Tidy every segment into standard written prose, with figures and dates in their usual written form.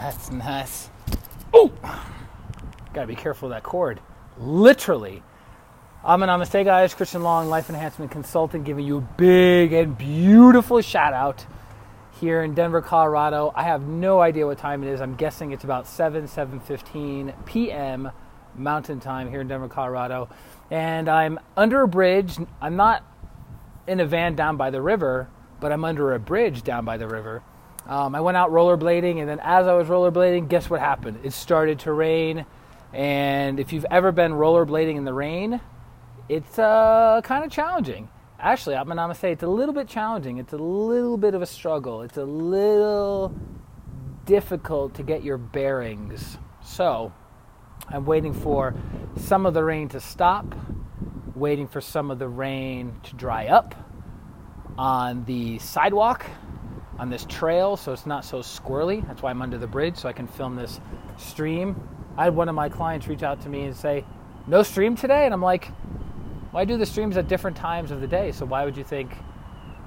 That's nice. Oh! Gotta be careful of that cord. Literally. Namaste, guys. ChristianRLong, Life Enhancement Consultant, giving you a big and beautiful shout out here in Denver, Colorado. I have no idea what time it is. I'm guessing it's about 7:15 p.m. Mountain Time here in Denver, Colorado. And I'm under a bridge. I'm not in a van down by the river, but I'm under a bridge down by the river. I went out rollerblading, and then as I was rollerblading, guess what happened? It started to rain. And if you've ever been rollerblading in the rain, it's kind of challenging. Actually, I'm going to say it's a little bit challenging. It's a little bit of a struggle. It's a little difficult to get your bearings. So I'm waiting for some of the rain to stop, waiting for some of the rain to dry up on the sidewalk, on this trail, so it's not so squirrely. That's why I'm under the bridge, so I can film this stream. I had one of my clients reach out to me and say, no stream today? And I'm like, well, I do the streams at different times of the day, so why would you think?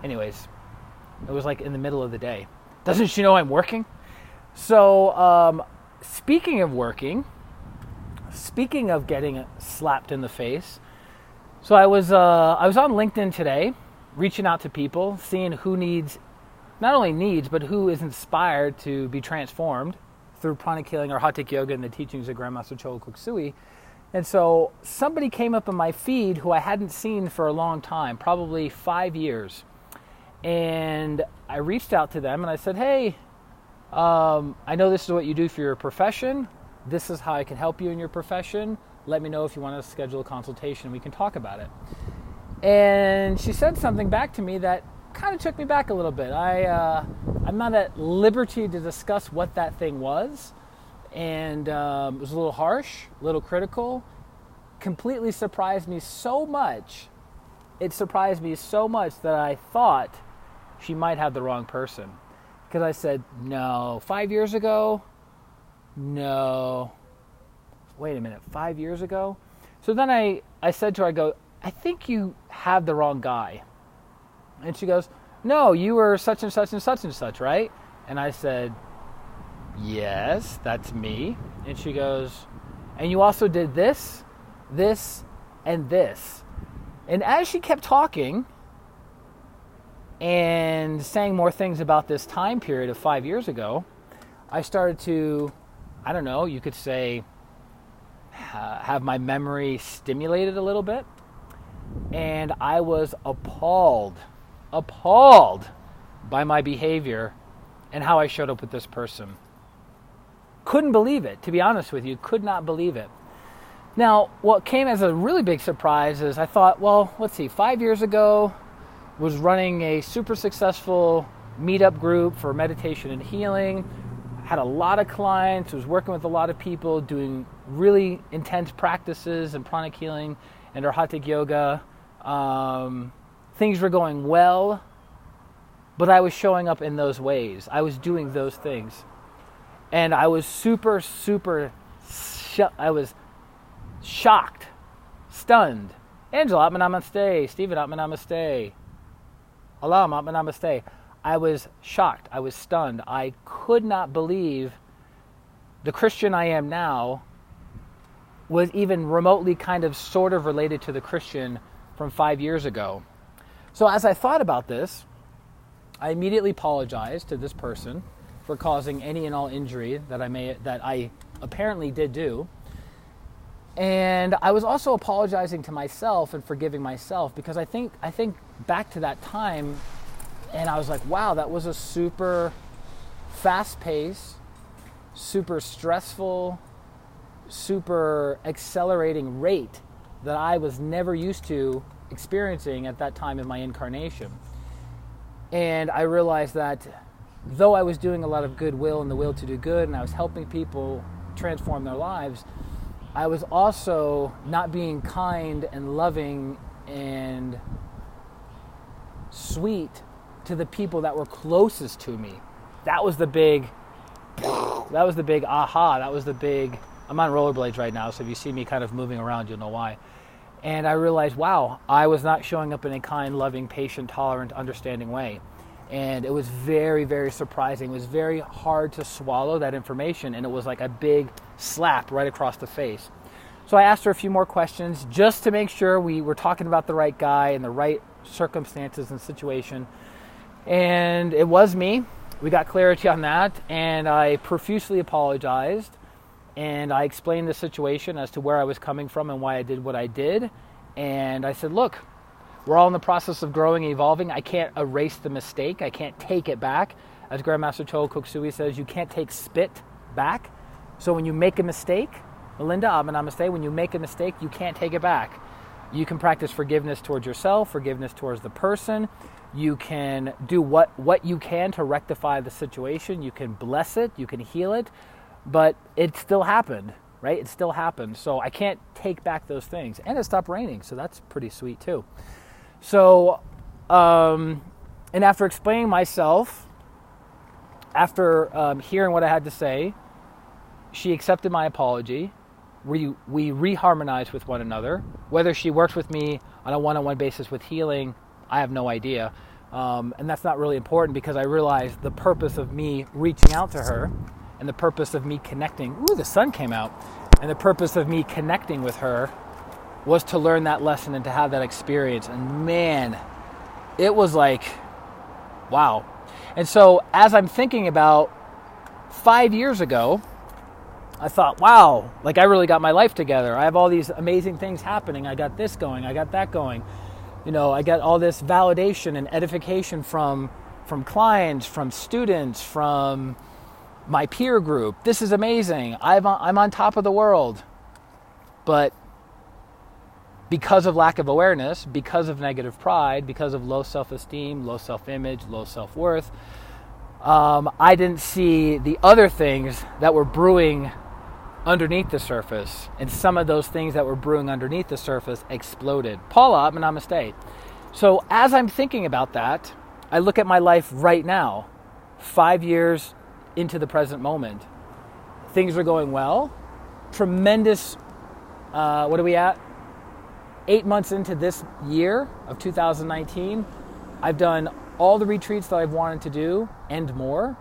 Anyways, it was like in the middle of the day. Doesn't she know I'm working? So, speaking of working, speaking of getting slapped in the face, so I was on LinkedIn today, reaching out to people, seeing who needs, not only needs, but who is inspired to be transformed through pranic healing or hatha yoga and the teachings of Grandmaster Chogo Koksui. And so somebody came up in my feed who I hadn't seen for a long time, probably 5 years. And I reached out to them and I said, hey, I know this is what you do for your profession. This is how I can help you in your profession. Let me know if you want to schedule a consultation. We can talk about it. And she said something back to me that kind of took me back a little bit. I'm not at liberty to discuss what that thing was. And it was a little harsh, a little critical. Completely surprised me so much. It surprised me so much that I thought she might have the wrong person. Because I said, no, 5 years ago? No. Wait a minute, 5 years ago? So then I said to her, I think you have the wrong guy. And she goes, no, you were such and such and such and such, right? And I said, yes, that's me. And she goes, and you also did this, this, and this. And as she kept talking and saying more things about this time period of 5 years ago, I started to, I don't know, you could say, have my memory stimulated a little bit. And I was appalled by my behavior and how I showed up with this person. Couldn't believe it, to be honest with you, could not believe it. Now, what came as a really big surprise is I thought, well, let's see, 5 years ago, was running a super successful meetup group for meditation and healing, had a lot of clients, was working with a lot of people, doing really intense practices and pranic healing and or hatha yoga. Things were going well, but I was showing up in those ways. I was doing those things. And I was I was shocked, stunned. Angela, Atma Namaste. Stephen, Atma Namaste. Alam, Atma Namaste. I was shocked. I was stunned. I could not believe the Christian I am now was even remotely kind of sort of related to the Christian from 5 years ago. So as I thought about this, I immediately apologized to this person for causing any and all injury that I apparently did do. And I was also apologizing to myself and forgiving myself because I think back to that time and I was like, wow, that was a super fast-paced, super stressful, super accelerating rate that I was never used to experiencing at that time in my incarnation. And I realized that though I was doing a lot of goodwill and the will to do good, and I was helping people transform their lives, I was also not being kind and loving and sweet to the people that were closest to me. That was the big aha. That was the big, I'm on rollerblades right now, so if you see me kind of moving around, you'll know why. And I realized, wow, I was not showing up in a kind, loving, patient, tolerant, understanding way. And it was very, very surprising. It was very hard to swallow that information, and it was like a big slap right across the face. So I asked her a few more questions just to make sure we were talking about the right guy and the right circumstances and situation. And it was me. We got clarity on that, and I profusely apologized, and I explained the situation as to where I was coming from and why I did what I did. And I said, look, we're all in the process of growing and evolving. I can't erase the mistake. I can't take it back. As Grandmaster Cho Koksui says, you can't take spit back. So when you make a mistake, Melinda, namaste, when you make a mistake, you can't take it back. You can practice forgiveness towards yourself, forgiveness towards the person. You can do what you can to rectify the situation. You can bless it. You can heal it. But it still happened, right? It still happened. So I can't take back those things. And it stopped raining, so that's pretty sweet too. So, and after explaining myself, after hearing what I had to say, she accepted my apology. We reharmonized with one another. Whether she worked with me on a one-on-one basis with healing, I have no idea. And that's not really important because I realized the purpose of me reaching out to her and the purpose of me connecting. Ooh, the sun came out. And the purpose of me connecting with her was to learn that lesson and to have that experience. And man, it was like, wow. And so as I'm thinking about 5 years ago, I thought, wow, like I really got my life together. I have all these amazing things happening. I got this going. I got that going. You know, I got all this validation and edification from clients, from students, from my peer group. This is amazing. I'm on top of the world. But because of lack of awareness, because of negative pride, because of low self-esteem, low self-image, low self-worth, I didn't see the other things that were brewing underneath the surface. And some of those things that were brewing underneath the surface exploded. Paula, namaste. So as I'm thinking about that, I look at my life right now, 5 years into the present moment. Things are going well. Tremendous, what are we at? 8 months into this year of 2019, I've done all the retreats that I've wanted to do and more.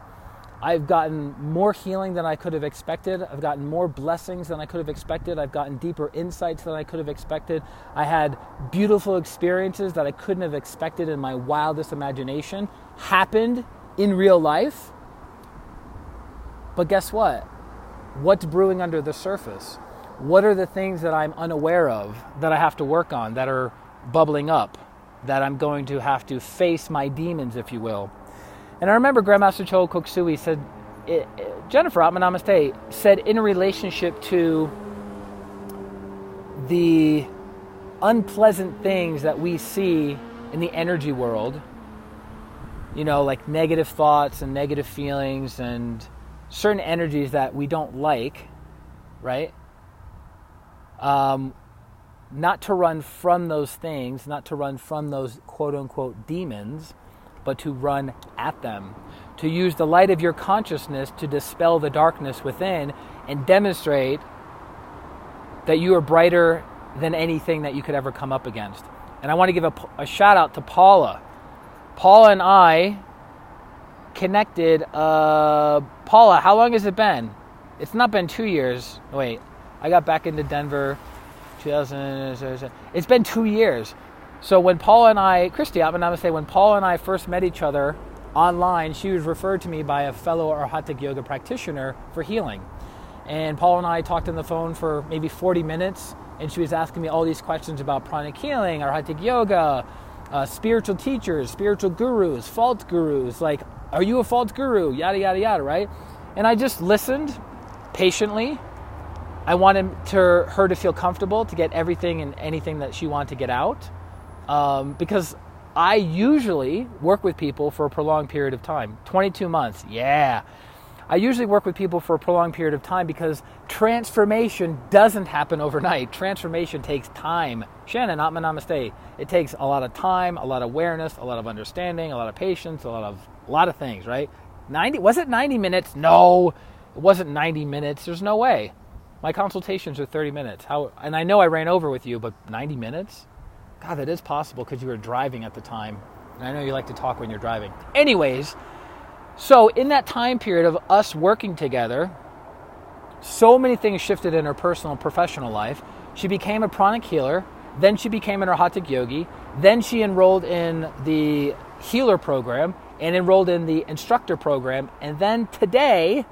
I've gotten more healing than I could have expected. I've gotten more blessings than I could have expected. I've gotten deeper insights than I could have expected. I had beautiful experiences that I couldn't have expected in my wildest imagination happened in real life. But guess what? What's brewing under the surface? What are the things that I'm unaware of that I have to work on, that are bubbling up, that I'm going to have to face my demons, if you will? And I remember Grandmaster Cho Koksui said, Jennifer, namaste, said in relationship to the unpleasant things that we see in the energy world, you know, like negative thoughts and negative feelings and certain energies that we don't like, right? Not to run from those things, not to run from those quote-unquote demons, but to run at them, to use the light of your consciousness to dispel the darkness within and demonstrate that you are brighter than anything that you could ever come up against. And I want to give a shout out to Paula. Paula and I connected, Paula, how long has it been? It's not been 2 years. Wait, I got back into Denver 2000. It's been 2 years. So when Paula and I, Christy, I'm going to say, when Paula and I first met each other online, she was referred to me by a fellow Arhatic yoga practitioner for healing. And Paula and I talked on the phone for maybe 40 minutes, and she was asking me all these questions about pranic healing, Arhatic yoga, spiritual teachers, spiritual gurus, false gurus, like, are you a false guru? Yada, yada, yada, right? And I just listened patiently. I wanted her to feel comfortable, to get everything and anything that she wanted to get out. Because I usually work with people for a prolonged period of time. 22 months, yeah. I usually work with people for a prolonged period of time because transformation doesn't happen overnight. Transformation takes time. Shannon, Atma Namaste. It takes a lot of time, a lot of awareness, a lot of understanding, a lot of patience, a lot of things, right? Was it 90 minutes? No, it wasn't 90 minutes. There's no way. My consultations are 30 minutes. And I know I ran over with you, but 90 minutes? God, that is possible because you were driving at the time. I know you like to talk when you're driving. Anyways, so in that time period of us working together, so many things shifted in her personal and professional life. She became a pranic healer. Then she became an Hatha yogi. Then she enrolled in the healer program and enrolled in the instructor program. And then today,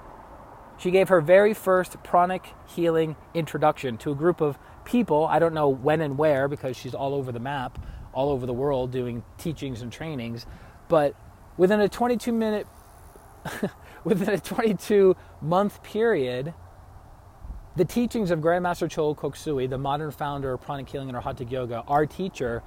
she gave her very first pranic healing introduction to a group of people. I don't know when and where because she's all over the map, all over the world doing teachings and trainings. But within a 22-month period, the teachings of Grandmaster Chola Koksui, the modern founder of pranic healing and Hatha yoga, our teacher,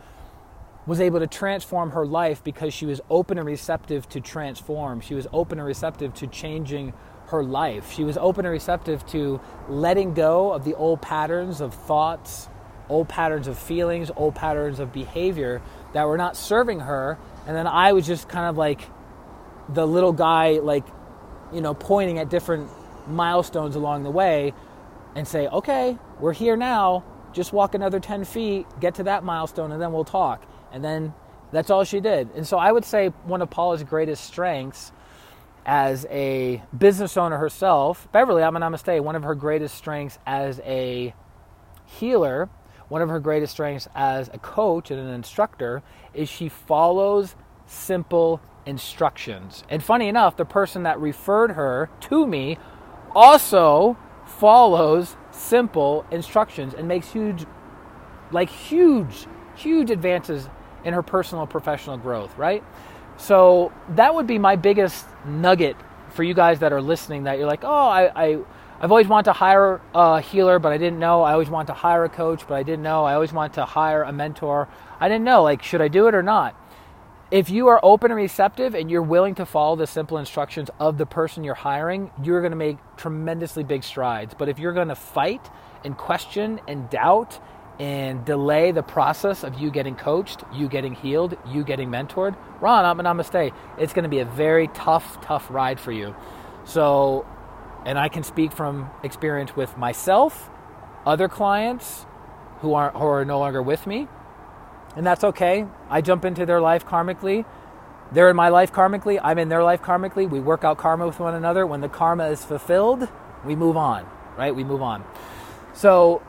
was able to transform her life because she was open and receptive to transform. She was open and receptive to changing her life. She was open and receptive to letting go of the old patterns of thoughts, old patterns of feelings, old patterns of behavior that were not serving her. And then I was just kind of like the little guy, like, you know, pointing at different milestones along the way and say, okay, we're here now. Just walk another 10 feet, get to that milestone, and then we'll talk. And then that's all she did. And so I would say one of Paula's greatest strengths as a business owner herself, Beverly, namaste, one of her greatest strengths as a healer, one of her greatest strengths as a coach and an instructor is she follows simple instructions. And funny enough, the person that referred her to me also follows simple instructions and makes huge advances in her personal and professional growth, right? So that would be my biggest nugget for you guys that are listening, that you're like, oh, I've always wanted to hire a healer, but I didn't know. I always wanted to hire a coach, but I didn't know. I always wanted to hire a mentor. I didn't know, like, should I do it or not? If you are open and receptive and you're willing to follow the simple instructions of the person you're hiring, you're going to make tremendously big strides. But if you're going to fight and question and doubt and delay the process of you getting coached, you getting healed, you getting mentored, Ron, namaste, it's going to be a very tough ride for you. So, and I can speak from experience with myself, other clients who are no longer with me, and that's okay. I jump into their life karmically. They're in my life karmically. I'm in their life karmically. We work out karma with one another. When the karma is fulfilled, we move on, right? We move on. So,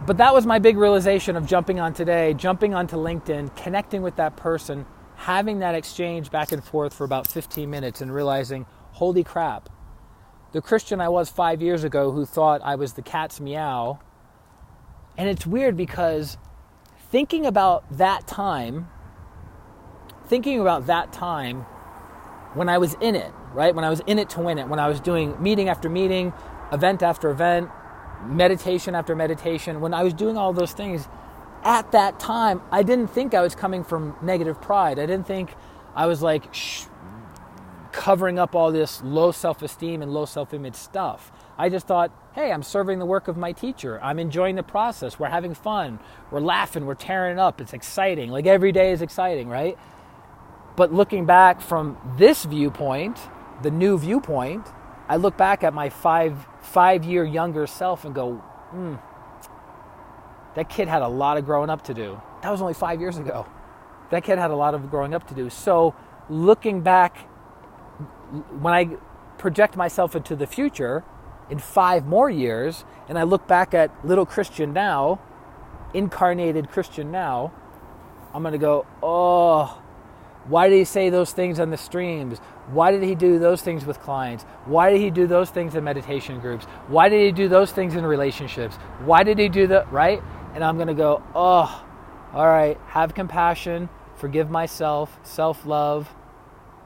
but that was my big realization of jumping on today, jumping onto LinkedIn, connecting with that person, having that exchange back and forth for about 15 minutes and realizing, holy crap, the Christian I was 5 years ago who thought I was the cat's meow. And it's weird because thinking about that time when I was in it, right? When I was in it to win it, when I was doing meeting after meeting, event after event, meditation after meditation, when I was doing all those things, at that time, I didn't think I was coming from negative pride. I didn't think I was like covering up all this low self-esteem and low self-image stuff. I just thought, hey, I'm serving the work of my teacher. I'm enjoying the process. We're having fun. We're laughing. We're tearing it up. It's exciting. Like every day is exciting, right? But looking back from this viewpoint, the new viewpoint, I look back at my five-year younger self and go, that kid had a lot of growing up to do. That was only 5 years ago. That kid had a lot of growing up to do. So looking back, when I project myself into the future, in 5 more years, and I look back at little Christian now, incarnated Christian now, I'm going to go, oh, why did he say those things on the streams? Why did he do those things with clients? Why did he do those things in meditation groups? Why did he do those things in relationships? Why did he do that, right? And I'm going to go, oh, all right, have compassion, forgive myself, self-love,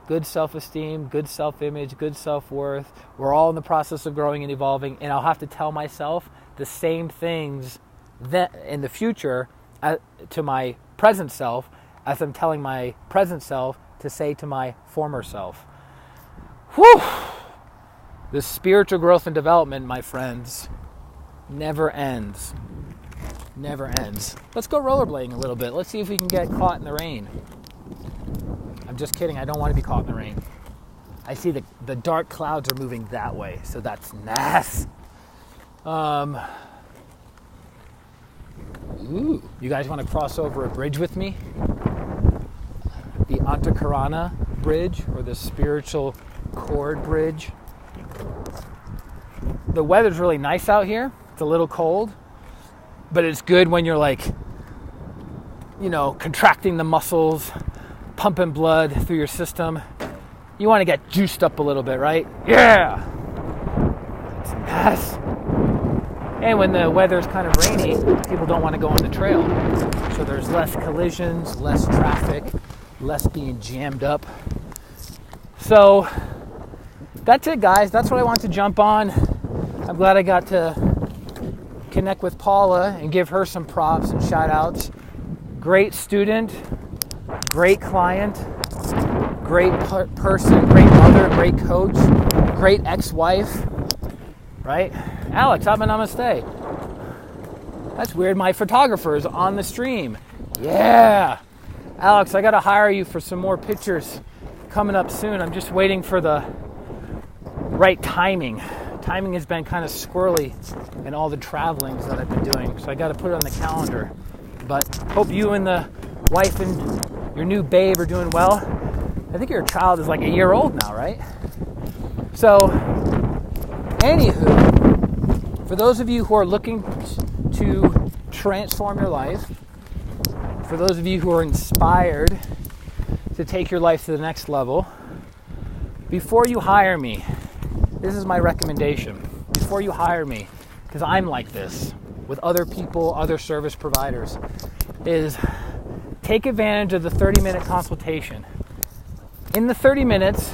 good self-esteem, good self-image, good self-worth. We're all in the process of growing and evolving, and I'll have to tell myself the same things that in the future to my present self as I'm telling my present self to say to my former self. Whew! The spiritual growth and development, my friends, never ends. Never ends. Let's go rollerblading a little bit. Let's see if we can get caught in the rain. I'm just kidding. I don't want to be caught in the rain. I see the dark clouds are moving that way, so that's nice. Ooh, you guys want to cross over a bridge with me? The Antakarana bridge, or the spiritual cord bridge. The weather's really nice out here. It's a little cold, but it's good when you're like, contracting the muscles, pumping blood through your system. You want to get juiced up a little bit, right? Yeah! Yes! And when the weather's kind of rainy, people don't want to go on the trail. So there's less collisions, less traffic, less being jammed up. So that's it, guys. That's what I want to jump on. I'm glad I got to connect with Paula and give her some props and shout outs. Great student, great client, great person, great mother, great coach, great ex-wife, right? Alex, namaste. That's weird. My photographer is on the stream. Yeah. Alex, I got to hire you for some more pictures coming up soon. I'm just waiting for the right timing. Timing has been kind of squirrely in all the travelings that I've been doing, so I got to put it on the calendar. But hope you and the wife and your new babe are doing well. I think your child is like a year old now, right? So, anywho, for those of you who are looking to transform your life, for those of you who are inspired to take your life to the next level, before you hire me, this is my recommendation. Before you hire me, because I'm like this with other people, other service providers, is take advantage of the 30-minute consultation. In the 30 minutes,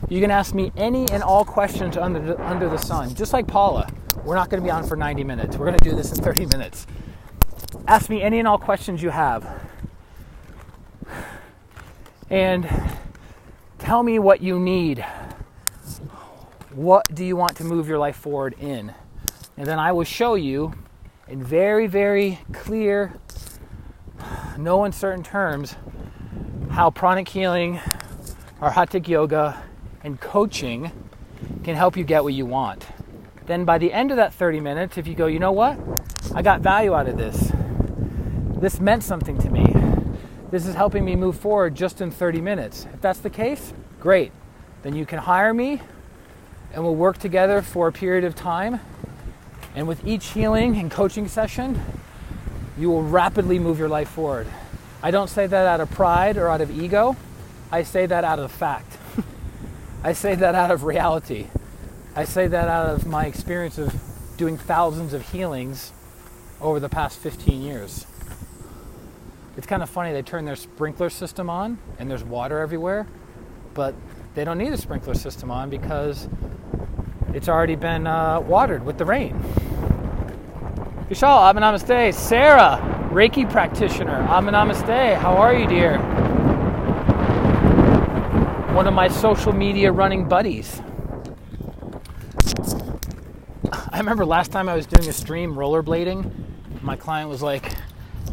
you can ask me any and all questions under the sun. Just like Paula, we're not going to be on for 90 minutes. We're going to do this in 30 minutes. Ask me any and all questions you have. And tell me what you need. What do you want to move your life forward in? And then I will show you in very, very clear, no uncertain terms how pranic healing, arhatic yoga, and coaching can help you get what you want. Then by the end of that 30 minutes, if you go, you know what? I got value out of this. This meant something to me. This is helping me move forward just in 30 minutes. If that's the case, great. Then you can hire me and we'll work together for a period of time. And with each healing and coaching session, you will rapidly move your life forward. I don't say that out of pride or out of ego. I say that out of fact. I say that out of reality. I say that out of my experience of doing thousands of healings over the past 15 years. It's kind of funny, they turn their sprinkler system on and there's water everywhere, but they don't need a sprinkler system on because it's already been watered with the rain. Vishal, namaste. Sarah, Reiki practitioner, namaste. How are you, dear? One of my social media running buddies. I remember last time I was doing a stream rollerblading, my client was like,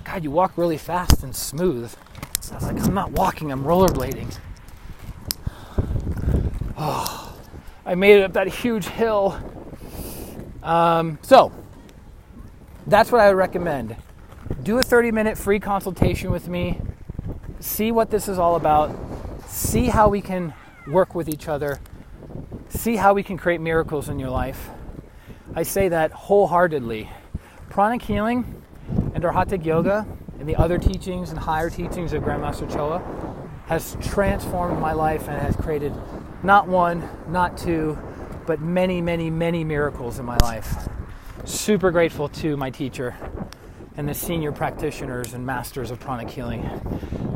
God, you walk really fast and smooth. I was like, I'm not walking, I'm rollerblading. Oh, I made it up that huge hill. So, that's what I would recommend. Do a 30-minute free consultation with me. See what this is all about. See how we can work with each other. See how we can create miracles in your life. I say that wholeheartedly. Pranic healing and Arhatic yoga and the other teachings and higher teachings of Grandmaster Choa has transformed my life and has created not one, not two, but many, many, many miracles in my life. Super grateful to my teacher and the senior practitioners and masters of pranic healing.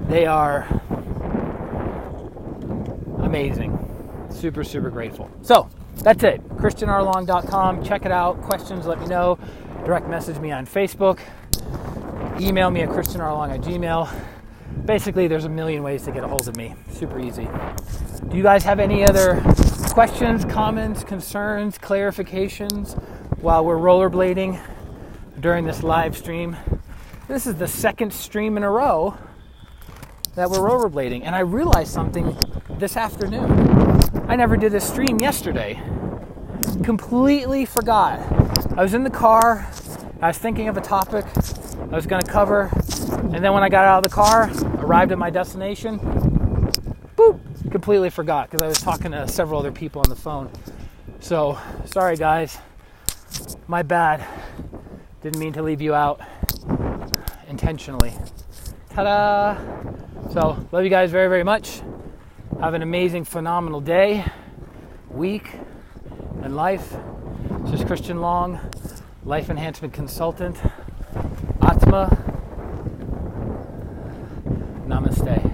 They are amazing. Super, super grateful. So, that's it. ChristianRLong.com. Check it out. Questions, let me know. Direct message me on Facebook. Email me at ChristianRLong@gmail. Basically, there's a million ways to get a hold of me. Super easy. Do you guys have any other questions, comments, concerns, clarifications while we're rollerblading during this live stream? This is the second stream in a row that we're rollerblading. And I realized something this afternoon. I never did a stream yesterday. Completely forgot. I was in the car. I was thinking of a topic I was going to cover. And then when I got out of the car, I arrived at my destination, boop, completely forgot because I was talking to several other people on the phone. So, sorry guys, my bad. Didn't mean to leave you out intentionally. Ta-da! So, love you guys very, very much. Have an amazing, phenomenal day, week, and life. This is Christian Long, Life Enhancement Consultant. Atma. Namaste.